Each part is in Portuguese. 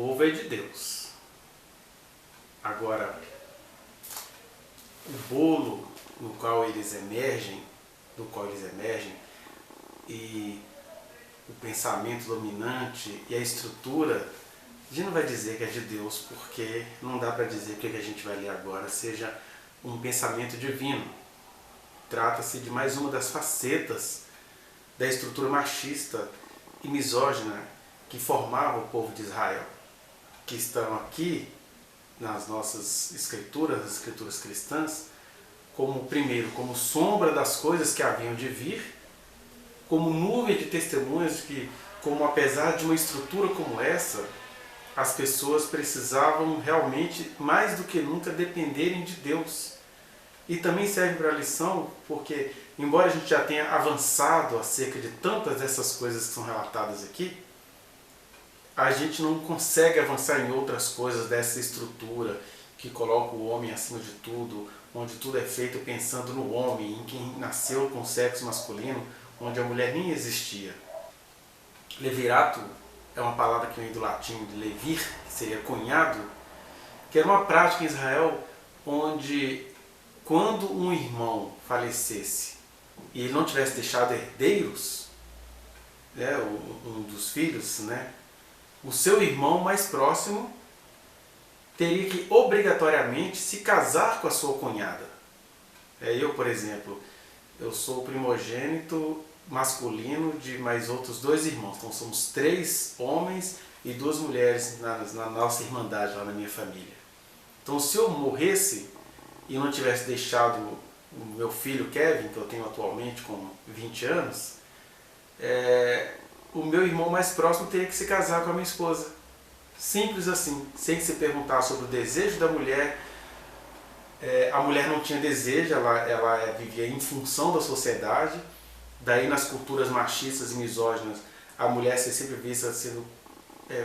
povo é de Deus. Agora, o bolo no qual eles emergem, e o pensamento dominante e a estrutura, a gente não vai dizer que é de Deus, porque não dá para dizer que o que a gente vai ler agora seja um pensamento divino. Trata-se de mais uma das facetas da estrutura machista e misógina que formava o povo de Israel, que estão aqui nas nossas escrituras, as escrituras cristãs, como primeiro, como sombra das coisas que haviam de vir, como nuvem de testemunhas de que, como apesar de uma estrutura como essa, as pessoas precisavam realmente, mais do que nunca, dependerem de Deus. E também serve para a lição, porque, embora a gente já tenha avançado acerca de tantas dessas coisas que são relatadas aqui, a gente não consegue avançar em outras coisas dessa estrutura que coloca o homem acima de tudo, onde tudo é feito pensando no homem, em quem nasceu com sexo masculino, onde a mulher nem existia. Levirato é uma palavra que vem do latim de levir, que seria cunhado, que era uma prática em Israel onde, quando um irmão falecesse e ele não tivesse deixado herdeiros, né, um dos filhos, né, o seu irmão mais próximo teria que obrigatoriamente se casar com a sua cunhada. Eu, por exemplo, eu sou o primogênito masculino de mais outros 2 irmãos. Então somos 3 homens e 2 mulheres na nossa irmandade, lá na minha família. Então se eu morresse e não tivesse deixado o meu filho Kevin, que eu tenho atualmente com 20 anos, o meu irmão mais próximo teria que se casar com a minha esposa. Simples assim, sem se perguntar sobre o desejo da mulher. A mulher não tinha desejo, ela vivia em função da sociedade. Daí nas culturas machistas e misóginas, a mulher ser sempre vista sendo,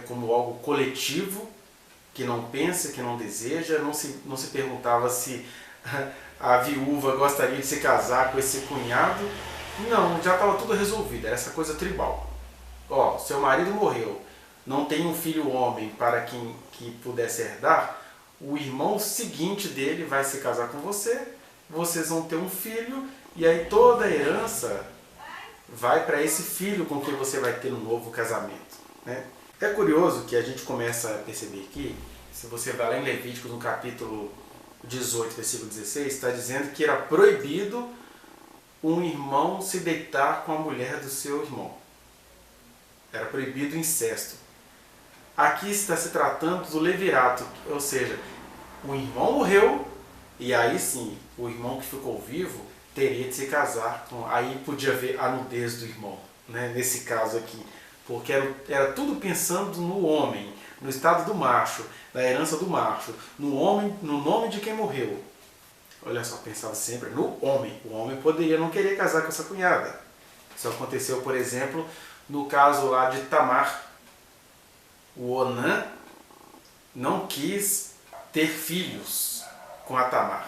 como algo coletivo, que não pensa, que não deseja. Não se perguntava se a viúva gostaria de se casar com esse cunhado. Não, já estava tudo resolvido, era essa coisa tribal. Seu marido morreu, não tem um filho homem para quem que pudesse herdar, o irmão seguinte dele vai se casar com você, vocês vão ter um filho, e aí toda a herança vai para esse filho com quem você vai ter um novo casamento, né? É curioso que a gente começa a perceber aqui, se você vai lá em Levíticos, no capítulo 18, versículo 16, está dizendo que era proibido um irmão se deitar com a mulher do seu irmão. Era proibido o incesto. Aqui está se tratando do levirato, ou seja, o irmão morreu e aí sim, o irmão que ficou vivo teria de se casar com... Aí podia ver a nudez do irmão, né? Nesse caso aqui, porque era tudo pensando no homem, no estado do macho, na herança do macho, no homem, no nome de quem morreu. Olha só, pensava sempre no homem. O homem poderia não querer casar com essa cunhada. Isso aconteceu, por exemplo, no caso lá de Tamar. O Onã não quis ter filhos com a Tamar.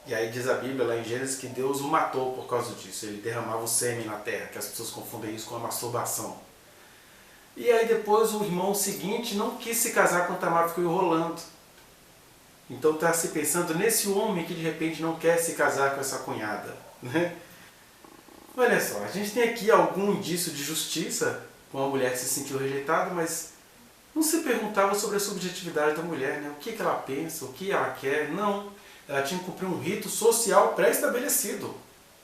E aí diz a Bíblia lá em Gênesis que Deus o matou por causa disso. Ele derramava o sêmen na terra, que as pessoas confundem isso com a masturbação. E aí depois o irmão seguinte não quis se casar com Tamar, ficou enrolando. Então está se pensando nesse homem que de repente não quer se casar com essa cunhada, né? Olha só, a gente tem aqui algum indício de justiça com uma mulher que se sentiu rejeitada, mas não se perguntava sobre a subjetividade da mulher, né? O que ela pensa, o que ela quer. Não, ela tinha que cumprir um rito social pré-estabelecido.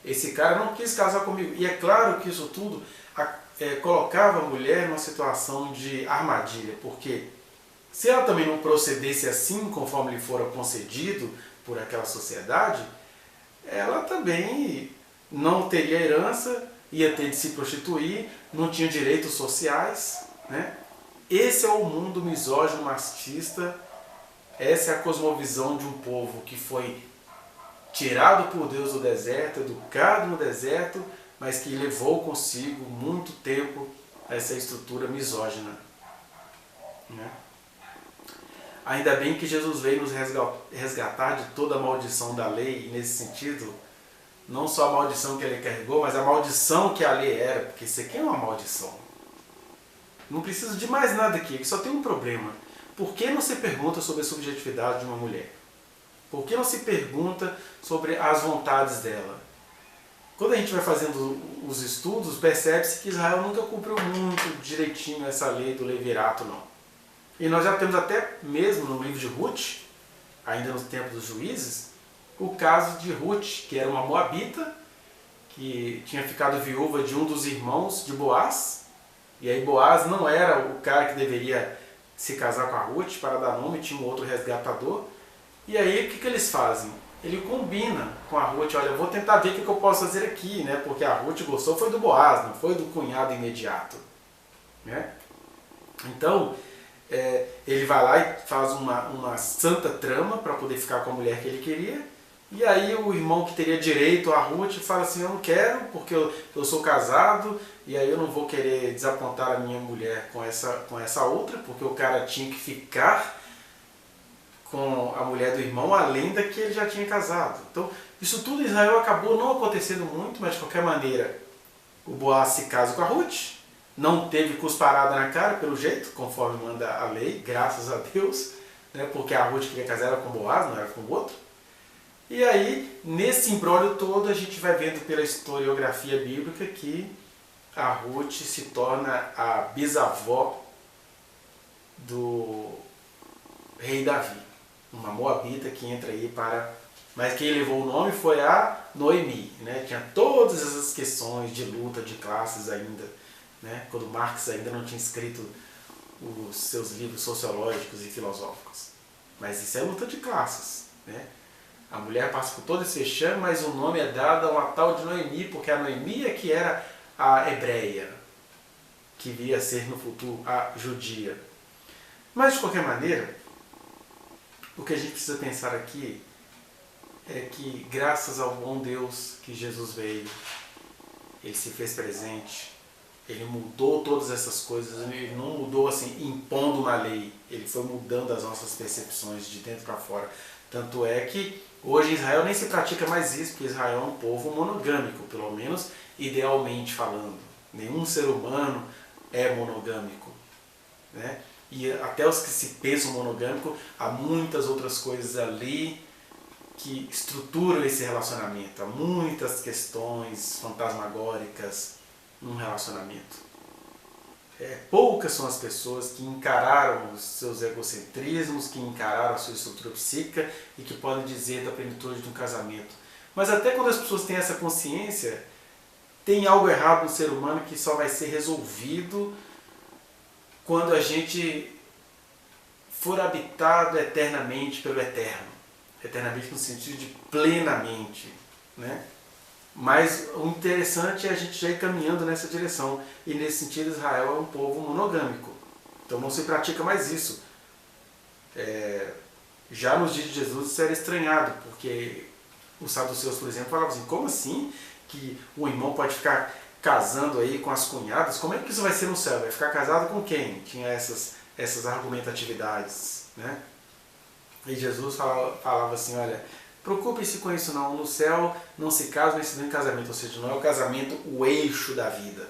Esse cara não quis casar comigo. E é claro que isso tudo colocava a mulher numa situação de armadilha, porque se ela também não procedesse assim, conforme lhe fora concedido por aquela sociedade, ela também não teria herança, ia ter de se prostituir, não tinha direitos sociais, né? Esse é o mundo misógino, machista. Essa é a cosmovisão de um povo que foi tirado por Deus do deserto, educado no deserto, mas que levou consigo muito tempo essa estrutura misógina, né? Ainda bem que Jesus veio nos resgatar de toda a maldição da lei, e nesse sentido, não só a maldição que ele carregou, mas a maldição que a lei era, porque isso aqui é uma maldição. Não precisa de mais nada aqui só tem um problema. Por que não se pergunta sobre a subjetividade de uma mulher? Por que não se pergunta sobre as vontades dela? Quando a gente vai fazendo os estudos, percebe-se que Israel nunca cumpriu muito direitinho essa lei do levirato, não. E nós já temos até mesmo no livro de Ruth, ainda no tempo dos juízes, o caso de Ruth, que era uma moabita, que tinha ficado viúva de um dos irmãos de Boaz, e aí Boaz não era o cara que deveria se casar com a Ruth para dar nome, tinha um outro resgatador. E aí o que eles fazem? Ele combina com a Ruth, olha, eu vou tentar ver o que eu posso fazer aqui, né? Porque a Ruth gostou foi do Boaz, não foi do cunhado imediato. Né? Então, ele vai lá e faz uma santa trama para poder ficar com a mulher que ele queria. E aí o irmão que teria direito a Ruth fala assim, eu não quero porque eu sou casado e aí eu não vou querer desapontar a minha mulher com essa outra, porque o cara tinha que ficar com a mulher do irmão além da que ele já tinha casado. Então isso tudo em Israel acabou não acontecendo muito, mas de qualquer maneira o Boaz se casa com a Ruth, não teve cusparada na cara pelo jeito, conforme manda a lei, graças a Deus, né, porque a Ruth queria casar era com o Boaz, não era com o outro. E aí, nesse imbróglio todo, a gente vai vendo pela historiografia bíblica que a Ruth se torna a bisavó do rei Davi, uma moabita que entra aí para... Mas quem levou o nome foi a Noemi, né? Tinha todas essas questões de luta de classes ainda, né? Quando Marx ainda não tinha escrito os seus livros sociológicos e filosóficos. Mas isso é luta de classes, né? A mulher passa por todo esse vexame, mas o nome é dado a uma tal de Noemi, porque a Noemi é que era a hebreia, que viria a ser no futuro a judia. Mas, de qualquer maneira, o que a gente precisa pensar aqui é que, graças ao bom Deus que Jesus veio, Ele se fez presente, Ele mudou todas essas coisas, Ele não mudou assim, impondo uma lei, Ele foi mudando as nossas percepções de dentro para fora. Tanto é que hoje em Israel nem se pratica mais isso, porque Israel é um povo monogâmico, pelo menos idealmente falando. Nenhum ser humano é monogâmico, né? E até os que se pensam monogâmico, há muitas outras coisas ali que estruturam esse relacionamento. Há muitas questões fantasmagóricas num relacionamento. Poucas são as pessoas que encararam os seus egocentrismos, que encararam a sua estrutura psíquica e que podem dizer da plenitude de um casamento. Mas até quando as pessoas têm essa consciência, tem algo errado no ser humano que só vai ser resolvido quando a gente for habitado eternamente pelo eterno. Eternamente no sentido de plenamente, né? Mas o interessante é a gente já ir caminhando nessa direção. E nesse sentido Israel é um povo monogâmico. Então não se pratica mais isso. Já nos dias de Jesus isso era estranhado, porque os saduceus, por exemplo, falavam assim, como assim que o irmão pode ficar casando aí com as cunhadas? Como é que isso vai ser no céu? Vai ficar casado com quem? Tinha essas argumentatividades, né? E Jesus falava assim, olha, preocupe-se com isso não, no céu não se casa, mas se dá em casamento, ou seja, não é o casamento o eixo da vida.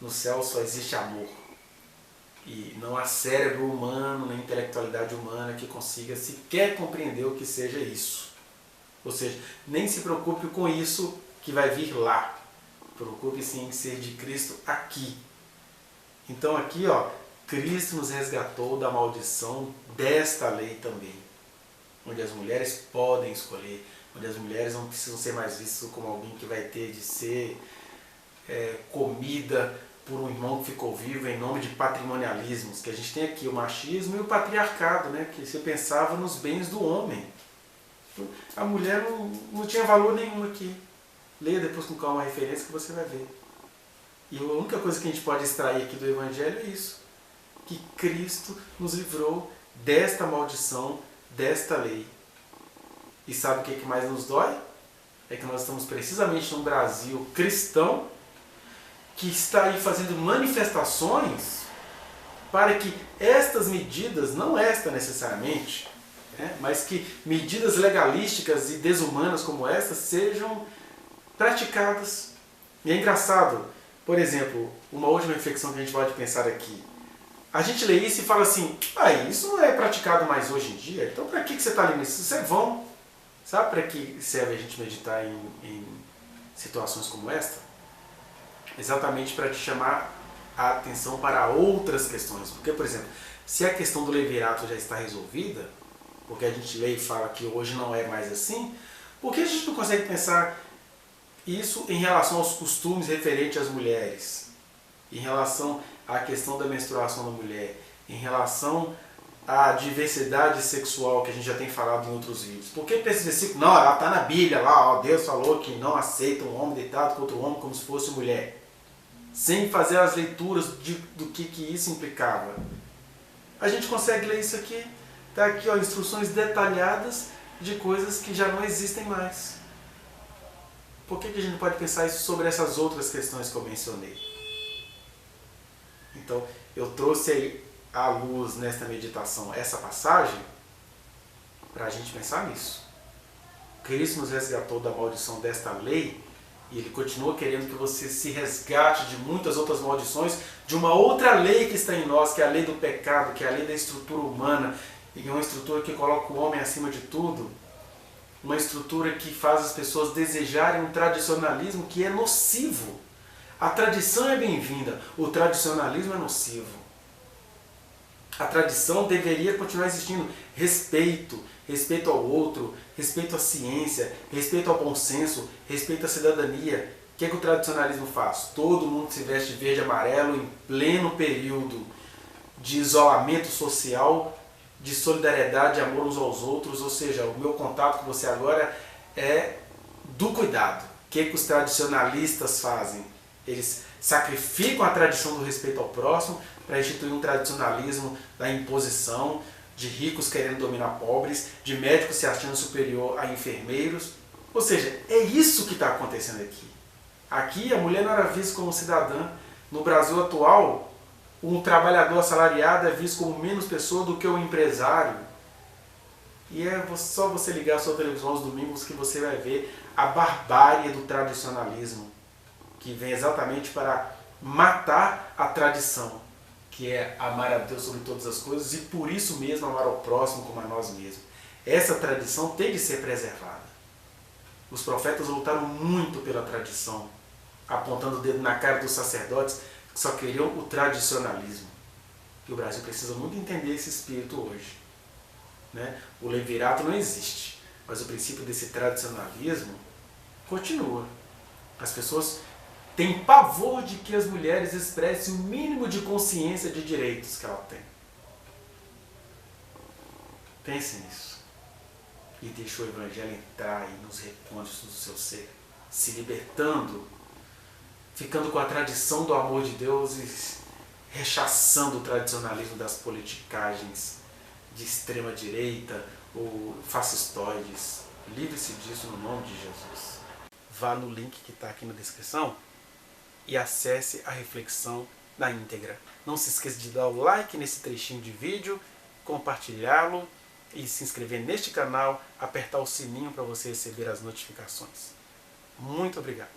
No céu só existe amor. E não há cérebro humano, nem intelectualidade humana que consiga sequer compreender o que seja isso. Ou seja, nem se preocupe com isso que vai vir lá. Preocupe-se em ser de Cristo aqui. Então aqui, ó, Cristo nos resgatou da maldição desta lei também. Onde as mulheres podem escolher, onde as mulheres não precisam ser mais vistas como alguém que vai ter de ser comida por um irmão que ficou vivo em nome de patrimonialismos, que a gente tem aqui o machismo e o patriarcado, né, que se pensava nos bens do homem. A mulher não tinha valor nenhum aqui. Leia depois com calma a referência que você vai ver. E a única coisa que a gente pode extrair aqui do Evangelho é isso, que Cristo nos livrou desta maldição, desta lei. E sabe o que mais nos dói? É que nós estamos precisamente num Brasil cristão que está aí fazendo manifestações para que estas medidas, não esta necessariamente, mas que medidas legalísticas e desumanas como estas sejam praticadas. E é engraçado, por exemplo, uma última reflexão que a gente pode pensar aqui. A gente lê isso e fala assim, isso não é praticado mais hoje em dia, então para que você está lendo isso? Isso é vão. Sabe para que serve a gente meditar em situações como esta? Exatamente para te chamar a atenção para outras questões. Porque, por exemplo, se a questão do levirato já está resolvida, porque a gente lê e fala que hoje não é mais assim, por que a gente não consegue pensar isso em relação aos costumes referentes às mulheres? Em relação à questão da menstruação da mulher? Em relação à diversidade sexual que a gente já tem falado em outros vídeos? Por que esse versículo? Não, ela está na Bíblia lá, ó, Deus falou que não aceita um homem deitado com outro homem como se fosse mulher. Sem fazer as leituras do que isso implicava. A gente consegue ler isso aqui. Está aqui, ó, instruções detalhadas de coisas que já não existem mais. Por que a gente não pode pensar isso sobre essas outras questões que eu mencionei? Então, eu trouxe aí à luz nesta meditação essa passagem para a gente pensar nisso. Cristo nos resgatou da maldição desta lei e Ele continua querendo que você se resgate de muitas outras maldições, de uma outra lei que está em nós, que é a lei do pecado, que é a lei da estrutura humana, e uma estrutura que coloca o homem acima de tudo, uma estrutura que faz as pessoas desejarem um tradicionalismo que é nocivo. A tradição é bem-vinda, o tradicionalismo é nocivo. A tradição deveria continuar existindo. Respeito, respeito ao outro, respeito à ciência, respeito ao bom senso, respeito à cidadania. O que é que o tradicionalismo faz? Todo mundo se veste verde e amarelo em pleno período de isolamento social, de solidariedade e amor uns aos outros, ou seja, o meu contato com você agora é do cuidado. O que os tradicionalistas fazem? Eles sacrificam a tradição do respeito ao próximo para instituir um tradicionalismo da imposição, de ricos querendo dominar pobres, de médicos se achando superior a enfermeiros. Ou seja, é isso que está acontecendo aqui. Aqui a mulher não era vista como cidadã. No Brasil atual, um trabalhador assalariado é visto como menos pessoa do que o empresário. E é só você ligar a sua televisão aos domingos que você vai ver a barbárie do tradicionalismo, que vem exatamente para matar a tradição, que é amar a Deus sobre todas as coisas e por isso mesmo amar ao próximo como a nós mesmos. Essa tradição tem de ser preservada. Os profetas lutaram muito pela tradição, apontando o dedo na cara dos sacerdotes que só queriam o tradicionalismo. E o Brasil precisa muito entender esse espírito hoje. Né? O levirato não existe, mas o princípio desse tradicionalismo continua. As pessoas têm pavor de que as mulheres expressem o mínimo de consciência de direitos que ela tem. Pense nisso. E deixe o Evangelho entrar aí nos recônditos do seu ser, se libertando, ficando com a tradição do amor de Deus e rechaçando o tradicionalismo das politicagens de extrema direita ou fascistoides. Livre-se disso no nome de Jesus. Vá no link que está aqui na descrição e acesse a reflexão na íntegra. Não se esqueça de dar o like nesse trechinho de vídeo, compartilhá-lo e se inscrever neste canal, apertar o sininho para você receber as notificações. Muito obrigado.